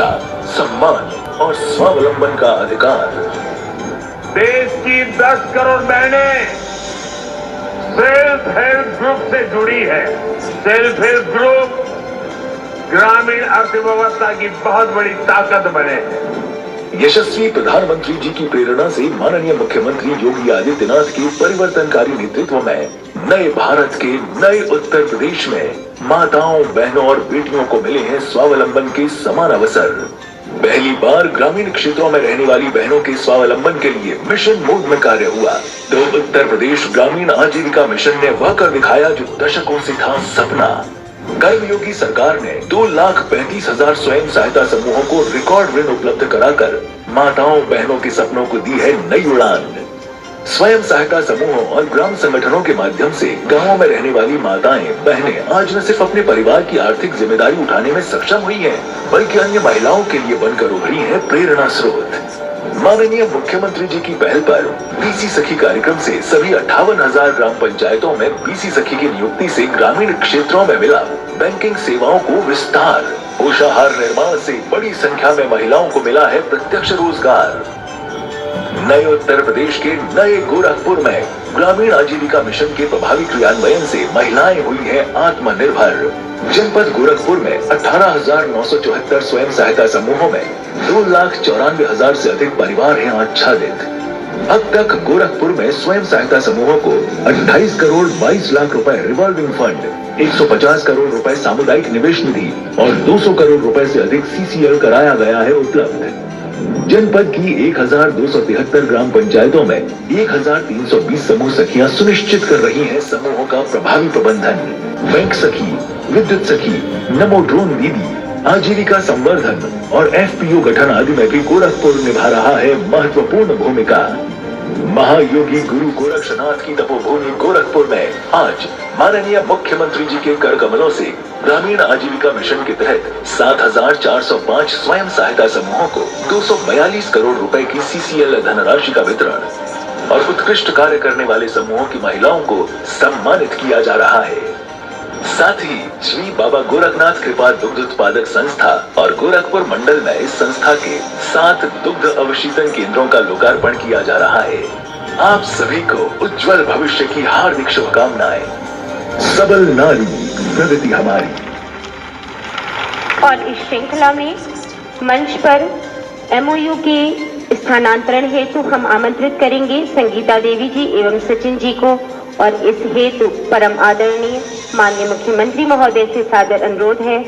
सुरक्षा, सम्मान और स्वावलंबन का अधिकार। देश की 10 करोड़ बहनें सेल्फ हेल्प ग्रुप से जुड़ी है। सेल्फ हेल्प ग्रुप ग्रामीण अर्थव्यवस्था की बहुत बड़ी ताकत बने। यशस्वी प्रधानमंत्री जी की प्रेरणा से माननीय मुख्यमंत्री योगी आदित्यनाथ के परिवर्तनकारी नेतृत्व में नए भारत के नए उत्तर प्रदेश में माताओं, बहनों और बेटियों को मिले हैं स्वावलंबन के समान अवसर। पहली बार ग्रामीण क्षेत्रों में रहने वाली बहनों के स्वावलंबन के लिए मिशन मोड में कार्य हुआ तो उत्तर प्रदेश ग्रामीण आजीविका मिशन ने वह कर दिखाया जो दशकों से था सपना। कर्मयोगी सरकार ने 2,35,000 स्वयं सहायता समूहों को रिकॉर्ड ऋण उपलब्ध कराकर माताओं, बहनों के सपनों को दी है नई उड़ान। स्वयं सहायता समूहों और ग्राम संगठनों के माध्यम से गांवों में रहने वाली माताएं, बहनें आज न सिर्फ अपने परिवार की आर्थिक जिम्मेदारी उठाने में सक्षम हुई हैं, बल्कि अन्य महिलाओं के लिए बनकर उभरी हैं प्रेरणा स्रोत। माननीय मुख्यमंत्री जी की पहल पर बीसी सखी कार्यक्रम से सभी 58,000 ग्राम पंचायतों में बीसी सखी की नियुक्ति से ग्रामीण क्षेत्रों में मिला बैंकिंग सेवाओं को विस्तार। पोषाहार निर्माण से बड़ी संख्या में महिलाओं को मिला है प्रत्यक्ष रोजगार। नए उत्तर प्रदेश के नए गोरखपुर में ग्रामीण आजीविका मिशन के प्रभावी क्रियान्वयन से महिलाएं हुई हैं आत्मनिर्भर। जनपद गोरखपुर में 18,974 स्वयं सहायता समूहों में 2,94,000 से अधिक परिवार हैं आच्छादित। अब तक गोरखपुर में स्वयं सहायता समूहों को 28 करोड़ 22 लाख रुपए रिवॉल्विंग फंड, 150 करोड़ रुपए सामुदायिक निवेश निधि और 200 करोड़ रुपए से अधिक सीसीएल कराया गया है उपलब्ध। जनपद की 1,273 ग्राम पंचायतों में 1,320 समूह सखियां सुनिश्चित कर रही हैं समूहों का प्रभावी प्रबंधन। बैंक सखी, विद्युत सखी, नमो ड्रोन दीदी, आजीविका संवर्धन और एफपीओ गठन आदि में भी गोरखपुर निभा रहा है महत्वपूर्ण भूमिका। महायोगी गुरु गोरक्षनाथ की तपोभूमि गोरखपुर में आज माननीय मुख्यमंत्री जी के कर कमलों से ग्रामीण आजीविका मिशन के तहत 7,405 स्वयं सहायता समूहों को 242 करोड़ रुपए की सीसीएल धनराशि का वितरण और उत्कृष्ट कार्य करने वाले समूहों की महिलाओं को सम्मानित किया जा रहा है। साथ ही श्री बाबा गोरखनाथ कृपा दुग्ध उत्पादक संस्था और गोरखपुर मंडल में इस संस्था के 7 दुग्ध अवशीतन केंद्रों का लोकार्पण किया जा रहा है। आप सभी को उज्जवल भविष्य की हार्दिक शुभकामनाएं। सबल नारी प्रगति हमारी। और इस श्रृंखला में मंच पर एमओयू के स्थानांतरण हेतु हम आमंत्रित करेंगे संगीता देवी जी एवं सचिन जी को और इस हेतु परम आदरणीय माननीय मुख्यमंत्री महोदय से सादर अनुरोध है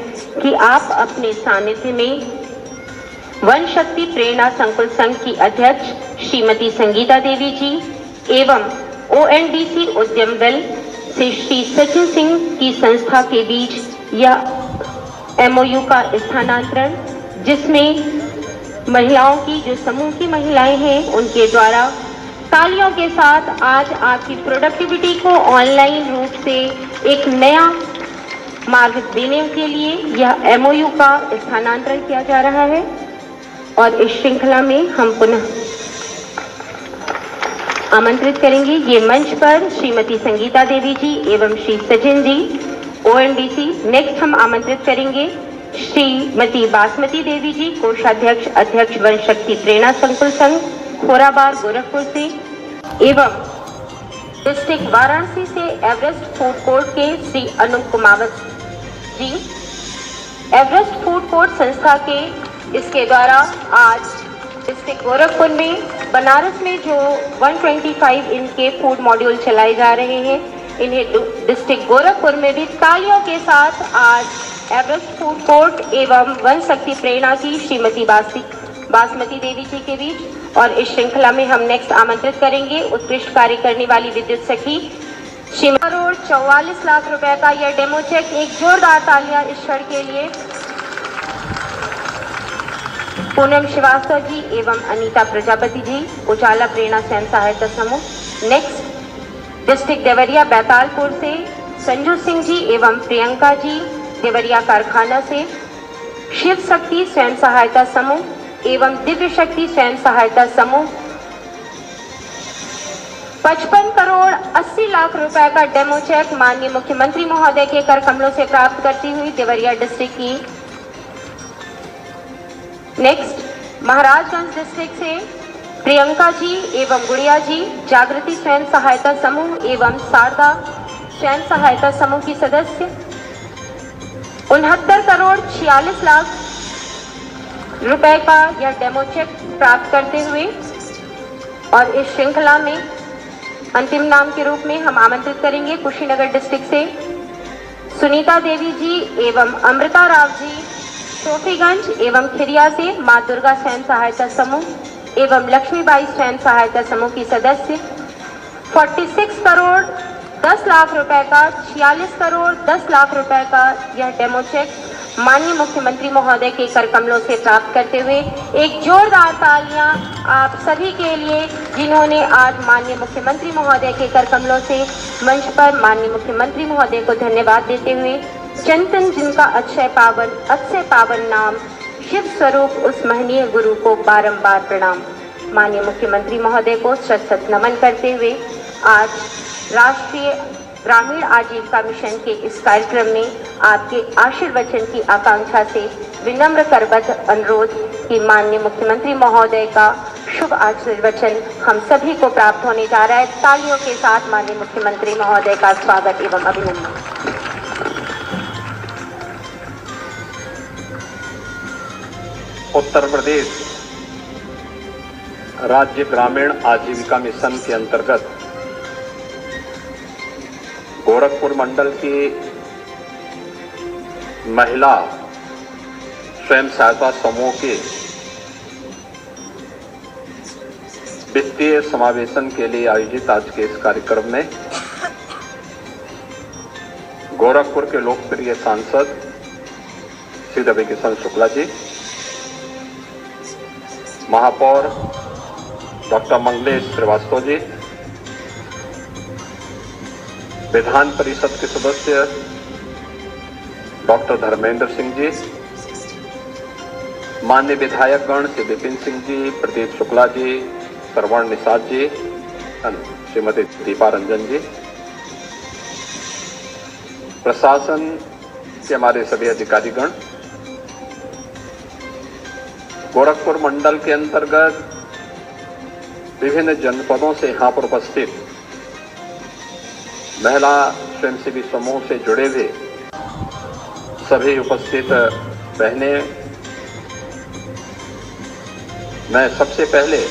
कि आप अपने सानिध्य में वन शक्ति प्रेरणा संकुल संघ की अध्यक्ष श्रीमती संगीता देवी जी एवं ओएनडीसी उद्यम दल से श्री सचिन सिंह की संस्था के बीच यह एमओयू का स्थानांतरण, जिसमें महिलाओं की जो समूह की महिलाएं हैं उनके द्वारा तालियों के साथ आज आपकी प्रोडक्टिविटी को ऑनलाइन रूप से एक नया मार्ग देने के लिए यह एमओयू का स्थानांतरण किया जा रहा है। और इस श्रृंखला में हम पुनः आमंत्रित करेंगे ये मंच पर श्रीमती संगीता देवी जी एवं श्री सचिन जी ओएनडीसी। नेक्स्ट हम आमंत्रित करेंगे श्रीमती बासमती देवी जी कोषाध्यक्ष अध्यक्ष वन शक्ति प्रेरणा संकुल संघ खोराबार गोरखपुर से एवं डिस्ट्रिक्ट वाराणसी से एवरेस्ट फूड कोर्ट के श्री अनूप कुमावत जी। एवरेस्ट फूड कोर्ट संस्था के इसके द्वारा आज डिस्ट्रिक्ट गोरखपुर में बनारस में जो 125 इनके फूड मॉड्यूल चलाए जा रहे हैं, इन्हें डिस्ट्रिक्ट गोरखपुर में भी तालियों के साथ आज एवरेस्ट फूड कोर्ट एवं वन शक्ति प्रेरणा की श्रीमती बासमती देवी जी के बीच। और इस श्रृंखला में हम नेक्स्ट आमंत्रित करेंगे उत्कृष्ट कार्य करने वाली विद्युत सखी करोड़ 44 लाख रुपए का यह डेमो चेक। एक जोरदार तालियां इस क्षण के लिए पूनम श्रीवास्तव जी एवं अनीता प्रजापति जी उजाला प्रेरणा स्वयं सहायता समूह। नेक्स्ट डिस्ट्रिक्ट देवरिया बैतालपुर से संजू सिंह जी एवं प्रियंका जी देवरिया कारखाना से शिव शक्ति स्वयं सहायता समूह एवं दिव्य शक्ति स्वयं सहायता समूह 55 करोड़ 80 लाख रुपए का डेमो चेक माननीय मुख्यमंत्री महोदय के कर कमलों से प्राप्त करती हुई देवरिया डिस्ट्रिक्ट की नेक्स्ट महाराजगंज डिस्ट्रिक्ट से प्रियंका जी एवं गुड़िया जी जागृति स्वयं सहायता समूह एवं शारदा स्वयं सहायता समूह की सदस्य 69 करोड़ 46 लाख रुपए का यह डेमो चेक प्राप्त करते हुए और इस श्रृंखला में अंतिम नाम के रूप में हम आमंत्रित करेंगे कुशीनगर डिस्ट्रिक्ट से सुनीता देवी जी एवं अमृता राव जी शोफीगंज एवं खिरिया से मां दुर्गा स्वयं सहायता समूह एवं लक्ष्मीबाई स्वयं सहायता समूह की सदस्य 46 करोड़ 10 लाख रुपए का 46 करोड़ 10 लाख रुपए का यह डेमो चेक माननीय मुख्यमंत्री महोदय के कर कमलों से प्राप्त करते हुए एक जोरदार तालियां आप सभी के लिए जिन्होंने आज माननीय मुख्यमंत्री महोदय के कर कमलों से मंच पर माननीय मुख्यमंत्री महोदय को धन्यवाद देते हुए चिंतन जिनका अक्षय पावन नाम शिव स्वरूप उस महनीय गुरु को बारंबार प्रणाम। माननीय मुख्यमंत्री महोदय को शत नमन करते हुए आज राष्ट्रीय ग्रामीण आजीविका मिशन के इस कार्यक्रम में आपके आशीर्वचन की आकांक्षा से विनम्र करबद्ध अनुरोध कि माननीय मुख्यमंत्री महोदय का शुभ आशीर्वचन हम सभी को प्राप्त होने जा रहा है। तालियों के साथ माननीय मुख्यमंत्री महोदय का स्वागत एवं अभिनंदन। उत्तर प्रदेश राज्य ग्रामीण आजीविका मिशन के अंतर्गत गोरखपुर मंडल की महिला स्वयं सहायता समूह के वित्तीय समावेशन के लिए आयोजित आज के इस कार्यक्रम में गोरखपुर के लोकप्रिय सांसद श्री रवि किशन शुक्ला जी, महापौर डॉक्टर मंगलेश श्रीवास्तव जी, विधान परिषद के सदस्य डॉक्टर धर्मेंद्र सिंह जी, माननीय विधायकगण श्री विपिन सिंह जी, प्रदीप शुक्ला जी, श्रवण निषाद जी, श्रीमती दीपा रंजन जी, प्रशासन के हमारे सभी अधिकारीगण, गोरखपुर मंडल के अंतर्गत विभिन्न जनपदों से यहाँ पर उपस्थित महिला स्वयंसेवी समूह से जुड़े हुए सभी उपस्थित बहनें, मैं सबसे पहले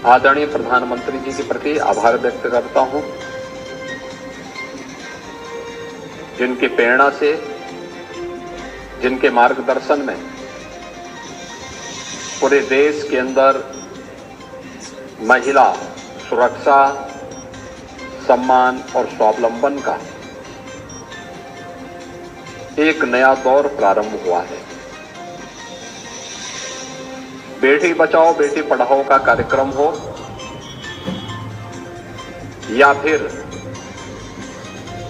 आदरणीय प्रधानमंत्री जी के प्रति आभार व्यक्त करता हूं, जिनकी प्रेरणा से, जिनके मार्गदर्शन में पूरे देश के अंदर महिला सुरक्षा, सम्मान और स्वावलंबन का एक नया दौर प्रारंभ हुआ है। बेटी बचाओ बेटी पढ़ाओ का कार्यक्रम हो या फिर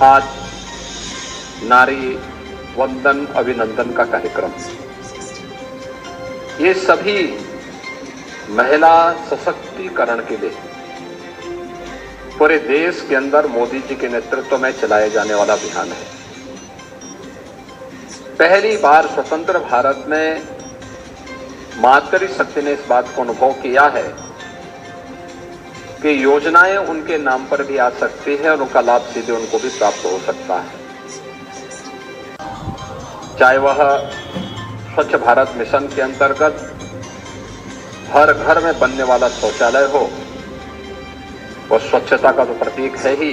आज नारी वंदन अभिनंदन का कार्यक्रम, ये सभी महिला सशक्तिकरण के लिए पूरे देश के अंदर मोदी जी के नेतृत्व में चलाए जाने वाला अभियान है। पहली बार स्वतंत्र भारत में मातृ शक्ति ने इस बात को अनुभव किया है कि योजनाएं उनके नाम पर भी आ सकती है और उनका लाभ सीधे उनको भी प्राप्त हो सकता है। चाहे वह स्वच्छ भारत मिशन के अंतर्गत हर घर में बनने वाला शौचालय हो, वह स्वच्छता का तो प्रतीक है ही,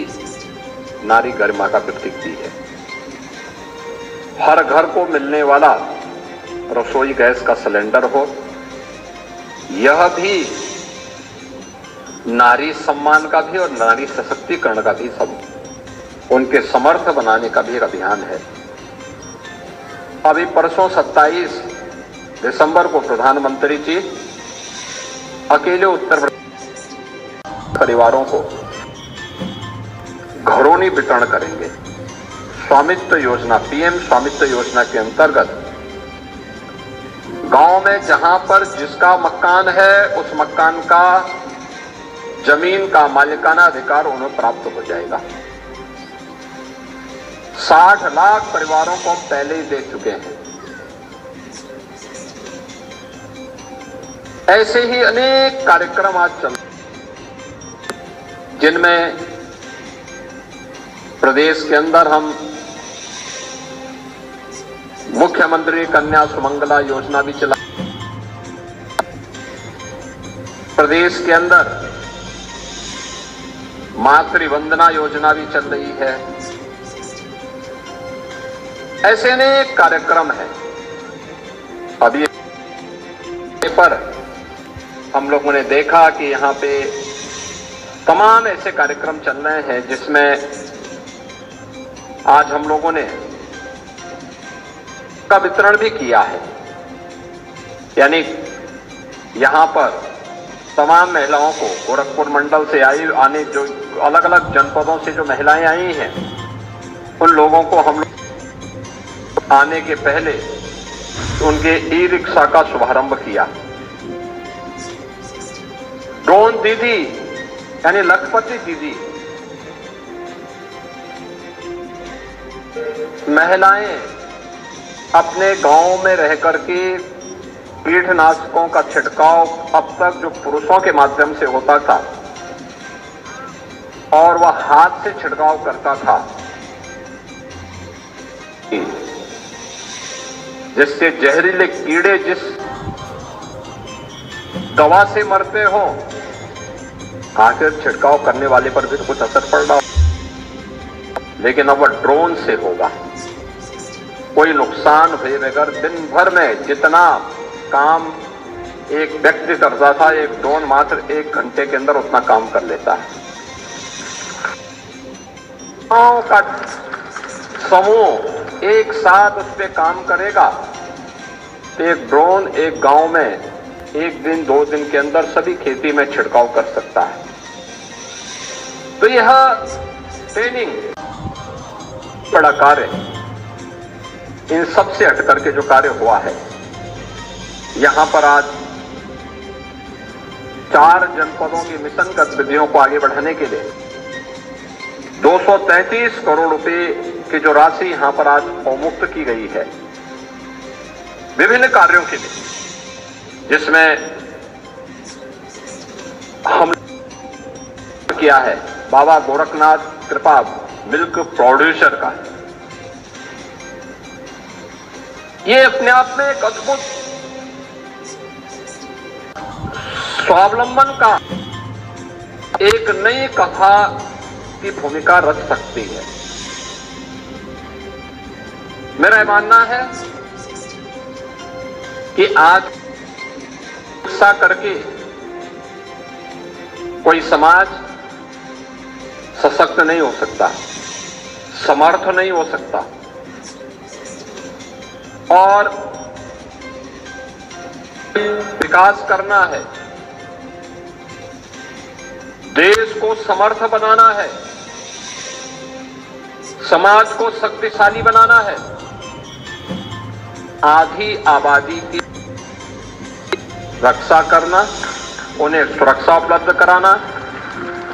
नारी गरिमा का प्रतीक भी है। हर घर को मिलने वाला रसोई गैस का सिलेंडर हो, यह भी नारी सम्मान का भी और नारी सशक्तिकरण का भी, सब उनके समर्थ बनाने का भी एक अभियान है। अभी परसों 27 दिसंबर को प्रधानमंत्री जी अकेले उत्तर प्रदेश परिवारों को घरों वितरण करेंगे। स्वामित्व योजना, पीएम स्वामित्व योजना के अंतर्गत गांव में जहां पर जिसका मकान है उस मकान का जमीन का मालिकाना अधिकार उन्हें प्राप्त हो जाएगा। 60 लाख परिवारों को पहले ही दे चुके हैं। ऐसे ही अनेक कार्यक्रम आज चल जिनमें प्रदेश के अंदर हम मुख्यमंत्री कन्या सुमंगला योजना भी चला, प्रदेश के अंदर मातृ वंदना योजना भी चल रही है। ऐसे अनेक कार्यक्रम हैं। अभी पर हम लोगों ने देखा कि यहां पे तमाम ऐसे कार्यक्रम चल रहे हैं जिसमें आज हम लोगों ने का वितरण भी किया है। यानी यहां पर तमाम महिलाओं को गोरखपुर मंडल से आने जो अलग अलग जनपदों से जो महिलाएं आई हैं, उन लोगों को हम लोग आने के पहले उनके ई रिक्शा का शुभारंभ किया। ड्रोन दीदी यानी लखपति दीदी महिलाएं अपने गांव में रह करके कीटनाशकों का छिड़काव अब तक जो पुरुषों के माध्यम से होता था और वह हाथ से छिड़काव करता था, जिससे जहरीले कीड़े जिस दवा से मरते हो, आखिर छिड़काव करने वाले पर भी तो कुछ असर पड़ रहा हो, लेकिन अब वह ड्रोन से होगा। कोई नुकसान हुए बगैर दिन भर में जितना काम एक व्यक्ति करता था, एक ड्रोन मात्र 1 घंटे के अंदर उतना काम कर लेता है। गांव का समूह एक साथ उस पर काम करेगा तो एक ड्रोन एक गांव में 1 दिन 2 दिन के अंदर सभी खेती में छिड़काव कर सकता है। तो यह ट्रेनिंग बड़ा कार्य, इन सब से हट करके जो कार्य हुआ है, यहां पर आज 4 जनपदों की मिशन गतिविधियों को आगे बढ़ाने के लिए 233 करोड़ रुपए की जो राशि यहां पर आज अवमुक्त की गई है विभिन्न कार्यों के लिए, जिसमें हम किया है बाबा गोरखनाथ कृपा मिल्क प्रोड्यूसर का। ये अपने आप में एक अद्भुत स्वावलंबन का एक नई कथा की भूमिका रच सकती है। मेरा मानना है कि आज शिक्षा करके कोई समाज सशक्त नहीं हो सकता, समर्थ नहीं हो सकता, और विकास करना है, देश को समर्थ बनाना है, समाज को शक्तिशाली बनाना है, आधी आबादी की रक्षा करना, उन्हें सुरक्षा उपलब्ध कराना,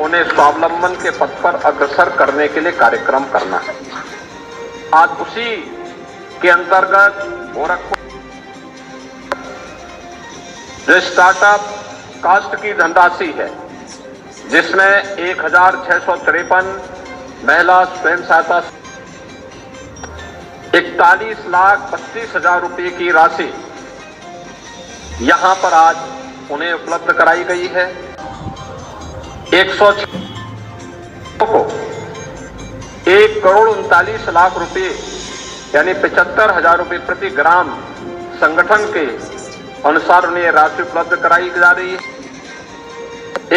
उन्हें स्वावलंबन के पथ पर अग्रसर करने के लिए कार्यक्रम करना है। आज उसी के अंतर्गत गोरखपुर जो स्टार्टअप कास्ट की धनराशि है, जिसमें 1653 महिला स्वयं सहायता 41,32,000 रुपए की राशि यहां पर आज उन्हें उपलब्ध कराई गई है। 106 को 1,39,00,000 रुपए यानी 75,000 रुपए प्रति ग्राम संगठन के अनुसार उन्हें राशि उपलब्ध कराई जा रही है।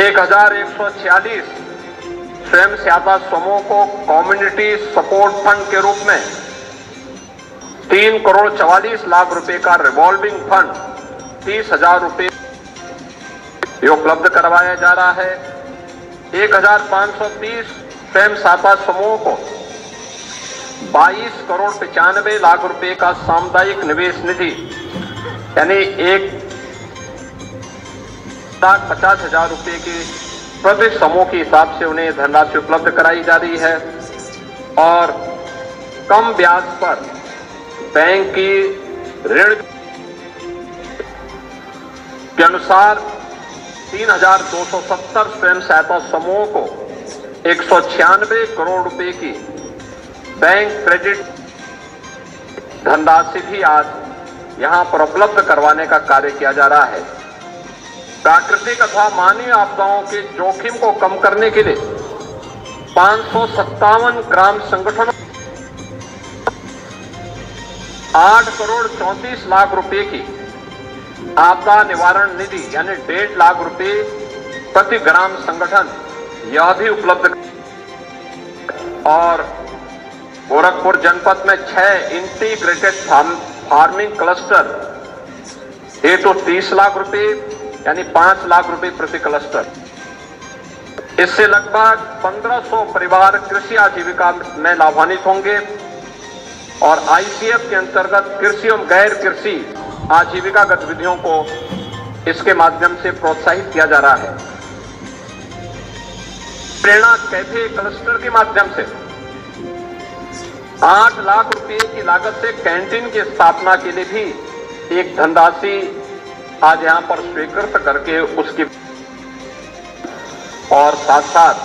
1,146 स्वयं सहायता समूह को कम्युनिटी सपोर्ट फंड के रूप में 3,44,00,000 रुपए का रिवॉल्विंग फंड 30,000 रुपए उपलब्ध करवाया जा रहा है। 1,530 स्वयं सहायता समूह को 22,95,00,000 रुपए का सामुदायिक निवेश निधि यानी 1,50,000 रुपए की प्रति समूह के हिसाब से उन्हें धनराशि उपलब्ध कराई जा रही है। और कम ब्याज पर बैंक की ऋण के अनुसार 3,270 स्वयं सहायता समूहों को 196 करोड़ रुपए की बैंक क्रेडिट धनराशि भी आज यहां पर उपलब्ध करवाने का कार्य किया जा रहा है। प्राकृतिक अथवा मानवीय आपदाओं के जोखिम को कम करने के लिए 557 ग्राम संगठनों 8 करोड़ 34 लाख रुपए की आपदा निवारण निधि यानी 1.5 लाख रुपए प्रति ग्राम संगठन यह भी उपलब्ध। और गोरखपुर जनपद में 6 इंटीग्रेटेड फार्मिंग क्लस्टर हेतु 30 लाख रुपए यानी 5 लाख रुपए प्रति क्लस्टर। इससे लगभग 1500 परिवार कृषि आजीविका में लाभान्वित होंगे और आईसीएफ के अंतर्गत कृषि एवं गैर कृषि आजीविका गतिविधियों को इसके माध्यम से प्रोत्साहित किया जा रहा है। प्रेरणा कैफे क्लस्टर के माध्यम से 8 लाख रुपए की लागत से कैंटीन की स्थापना के लिए भी एक धनराशि आज यहां पर स्वीकृत करके उसकी और साथ साथ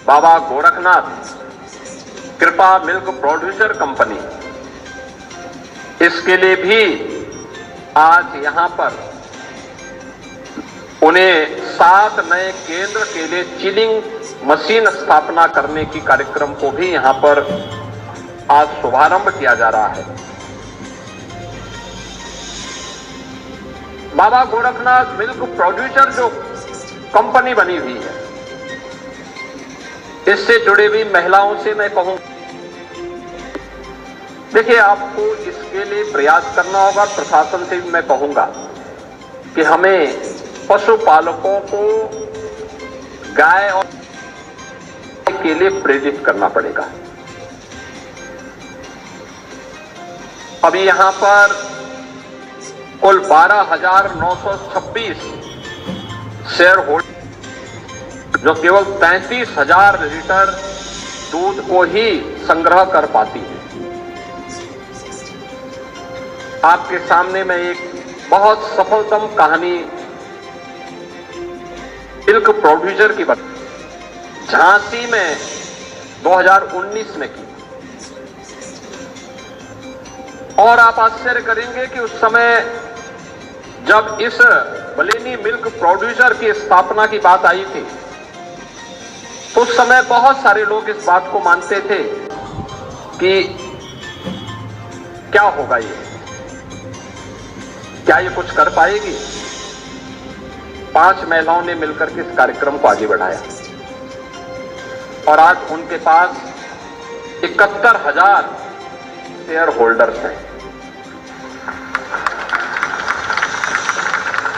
बाबा गोरखनाथ कृपा मिल्क प्रोड्यूसर कंपनी इसके लिए भी आज यहां पर उन्हें 7 नए केंद्र के लिए चिलिंग मशीन स्थापना करने की कार्यक्रम को भी यहां पर आज शुभारंभ किया जा रहा है। बाबा गोरखनाथ मिल्क प्रोड्यूसर जो कंपनी बनी हुई है इससे जुड़ी हुई महिलाओं से मैं कहूं, देखिए आपको इसके लिए प्रयास करना होगा। प्रशासन से भी मैं कहूंगा कि हमें पशुपालकों को गाय और के लिए प्रेरित करना पड़ेगा। अभी यहां पर कुल 12,926 शेयर होल्डर जो केवल 33,000 लीटर दूध को ही संग्रह कर पाती है। आपके सामने मैं एक बहुत सफलतम कहानी मिल्क प्रोड्यूसर की बात झांसी में 2019 में की और आप आश्चर्य करेंगे कि उस समय जब इस बलेनी मिल्क प्रोड्यूसर की स्थापना की बात आई थी तो उस समय बहुत सारे लोग इस बात को मानते थे कि क्या होगा ये, क्या ये कुछ कर पाएगी। 5 महिलाओं ने मिलकर के इस कार्यक्रम को आगे बढ़ाया और आज उनके पास 71,000 शेयर होल्डर्स हैं।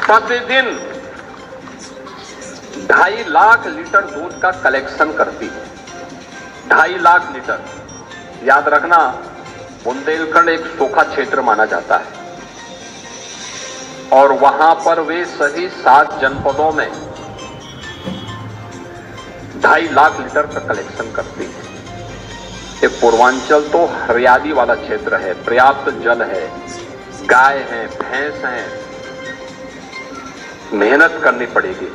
प्रतिदिन 2.5 लाख लीटर दूध का कलेक्शन करती है। 2.5 लाख लीटर। याद रखना, बुंदेलखंड एक सूखा क्षेत्र माना जाता है और वहां पर वे सही 7 जनपदों में 2.5 लाख लीटर का कलेक्शन करती है। ये पूर्वांचल तो हरियाली वाला क्षेत्र है, पर्याप्त जल है, गाय है, भैंस है, मेहनत करनी पड़ेगी।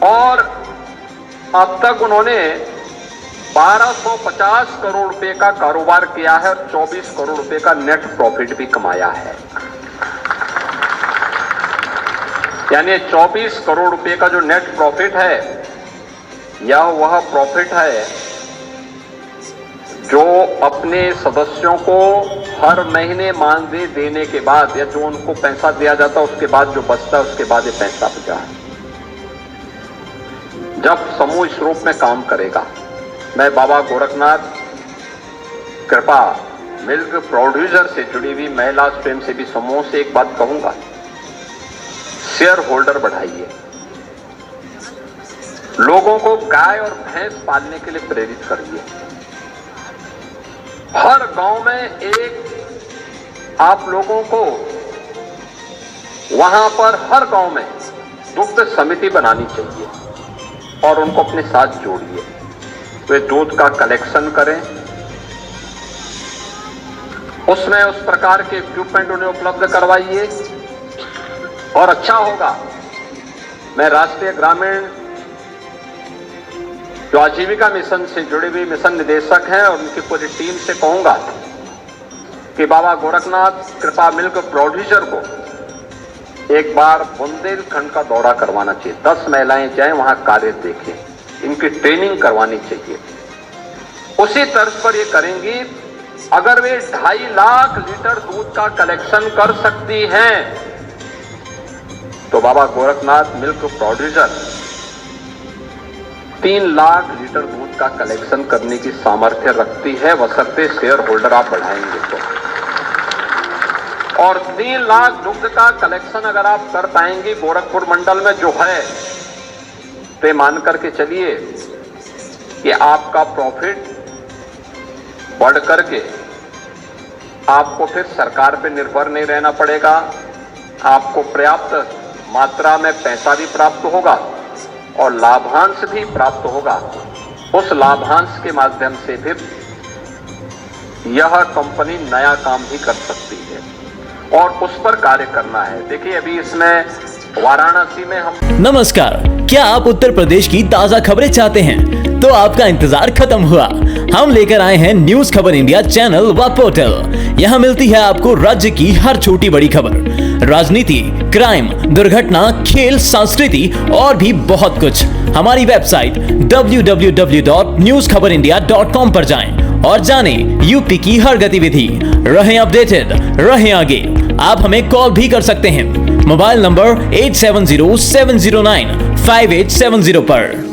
और अब तक उन्होंने 1250 करोड़ रुपए का कारोबार किया है और 24 करोड़ रुपए का नेट प्रॉफिट भी कमाया है। यानी 24 करोड़ रुपए का जो नेट प्रॉफिट है यह वह प्रॉफिट है जो अपने सदस्यों को हर महीने मानदेय देने के बाद या जो उनको पैसा दिया जाता है उसके बाद जो बचता है उसके बाद ये पैसा बचा है। जब समूह इस रूप में काम करेगा, मैं बाबा गोरखनाथ कृपा मिल्क प्रोड्यूसर से जुड़ी हुई महिला स्वयंसेवी समूह से एक बात कहूंगा, शेयर होल्डर बढ़ाइए। लोगों को गाय और भैंस पालने के लिए प्रेरित करिए। हर गांव में एक आप लोगों को वहां पर हर गांव में दुग्ध समिति बनानी चाहिए और उनको अपने साथ जोड़िए। वे दूध का कलेक्शन करें, उसमें उस प्रकार के इक्विपमेंट उन्हें उपलब्ध करवाइए और अच्छा होगा। मैं राष्ट्रीय ग्रामीण जो आजीविका मिशन से जुड़े हुए मिशन निदेशक हैं और उनकी पूरी टीम से कहूंगा कि बाबा गोरखनाथ कृपा मिल्क प्रोड्यूसर को एक बार बुंदेलखंड का दौरा करवाना चाहिए। 10 महिलाएं जाएं, वहां कार्य देखें, इनकी ट्रेनिंग करवानी चाहिए। उसी तर्ज पर ये करेंगी। अगर वे 2.5 लाख लीटर दूध का कलेक्शन कर सकती हैं तो Baba Gorakhnath milk producer 3 lakh litre दूध का कलेक्शन करने की सामर्थ्य रखती है, बशर्ते शेयर होल्डर आप बढ़ाएंगे तो। और 3 लाख दुग्ध का कलेक्शन अगर आप कर पाएंगे गोरखपुर मंडल में जो है, तो मान करके चलिए कि आपका प्रॉफिट बढ़ करके आपको फिर सरकार पे निर्भर नहीं रहना पड़ेगा। आपको पर्याप्त मात्रा में पैसा भी प्राप्त होगा और लाभांश भी प्राप्त होगा। उस लाभांश के माध्यम से फिर यह कंपनी नया काम भी कर सकती है और उस पर कार्य करना है। देखिए अभी इसमें वाराणसी में हम नमस्कार, क्या आप उत्तर प्रदेश की ताजा खबरें चाहते हैं? तो आपका इंतजार खत्म हुआ। हम लेकर आए हैं न्यूज खबर इंडिया चैनल व पोर्टल। यहाँ मिलती है आपको राज्य की हर छोटी बड़ी खबर, राजनीति, क्राइम, दुर्घटना, खेल, संस्कृति और भी बहुत कुछ। हमारी वेबसाइट www.newskhaberindia.com पर जाएं और जानें यूपी की हर गतिविधि। रहें अपडेटेड, रहें आगे। आप हमें कॉल भी कर सकते हैं मोबाइल नंबर 8707095870 पर।